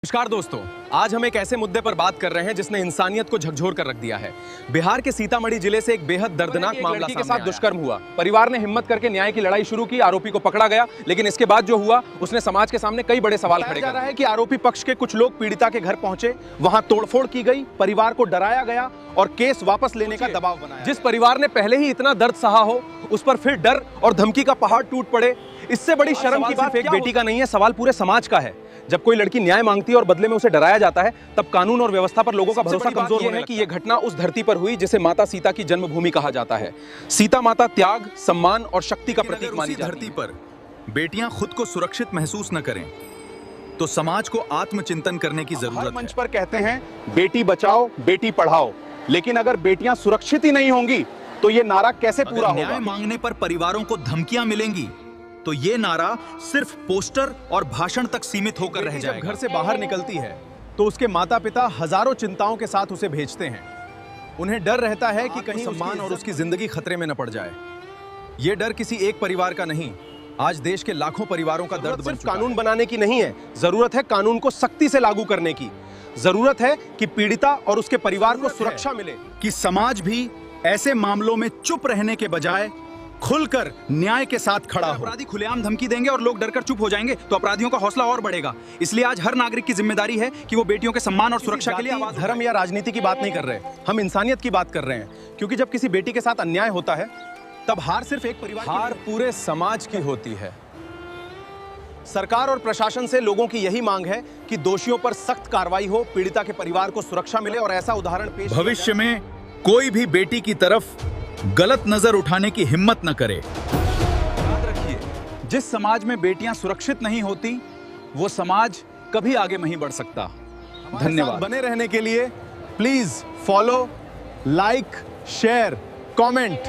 नमस्कार दोस्तों, आज हम एक ऐसे मुद्दे पर बात कर रहे हैं जिसने इंसानियत को झकझोर कर रख दिया है। बिहार के सीतामढ़ी जिले से एक बेहद दर्दनाक मामला के साथ दुष्कर्म हुआ। परिवार ने हिम्मत करके न्याय की लड़ाई शुरू की, आरोपी को पकड़ा गया, लेकिन इसके बाद जो हुआ उसने समाज के सामने कई बड़े सवाल खड़े कर रहा है कि आरोपी पक्ष के कुछ लोग पीड़िता के घर पहुंचे, वहां तोड़फोड़ की गई, परिवार को डराया गया और केस वापस लेने का दबाव बनाया। जिस परिवार ने पहले ही इतना दर्द सहा हो, उस पर फिर डर और धमकी का पहाड़ टूट पड़े, इससे बड़ी शर्म की बात एक बेटी का नहीं है, सवाल पूरे समाज का है। जब कोई लड़की न्याय मांगती है और बदले में उसे डराया जाता है, तब कानून और व्यवस्था पर लोगों का भरोसा कमजोर होने लगता है कि यह घटना उस धरती पर हुई जिसे माता सीता की जन्मभूमि कहा जाता है। सीता माता त्याग, सम्मान और शक्ति का प्रतीक मानी जाती है। धरती पर बेटियां खुद को सुरक्षित महसूस न करें तो समाज को आत्मचिंतन करने की जरूरत है। मंच पर कहते हैं बेटी बचाओ बेटी पढ़ाओ, लेकिन अगर बेटियां सुरक्षित ही नहीं होंगी तो ये नारा कैसे पूरा होगा? न्याय मांगने पर परिवारों को धमकियां मिलेंगी तो ये नारा सिर्फ पोस्टर और भाषण तक सीमित होकर रह जाएगा। जब घर से बाहर निकलती है तो उसके माता पिता हजारों चिंताओं के साथ उसे भेजते हैं। उन्हें डर रहता है कि कहीं सम्मान और उसकी जिंदगी खतरे में न पड़ जाए। ये डर किसी एक परिवार का नहीं, आज देश के लाखों परिवारों का दर्द बन चुका है। कानून बनाने की नहीं है, जरूरत है कानून को सख्ती से लागू करने की। जरूरत है कि पीड़िता और उसके परिवार को सुरक्षा मिले, कि समाज भी ऐसे मामलों में चुप रहने के बजाय खुलकर न्याय के साथ खड़ा हो। अपराधी खुलेआम धमकी देंगे और लोग डरकर चुप हो जाएंगे तो अपराधियों का हौसला और बढ़ेगा। इसलिए आज हर नागरिक की जिम्मेदारी है कि वो बेटियों के सम्मान और सुरक्षा के लिए आवाज उठाए। धर्म या राजनीति की बात नहीं कर रहे, हम इंसानियत की बात कर रहे हैं। क्योंकि जब किसी बेटी के साथ अन्याय होता है तब हार सिर्फ एक परिवार की, हार पूरे समाज की होती है। सरकार और प्रशासन से लोगों की यही मांग है कि दोषियों पर सख्त कार्रवाई हो, पीड़िता के परिवार को सुरक्षा मिले और ऐसा उदाहरण पेश भविष्य में कोई भी बेटी की तरफ गलत नजर उठाने की हिम्मत न करे। याद रखिए, जिस समाज में बेटियां सुरक्षित नहीं होती वो समाज कभी आगे नहीं बढ़ सकता। धन्यवाद। बने रहने के लिए please follow, like, share, comment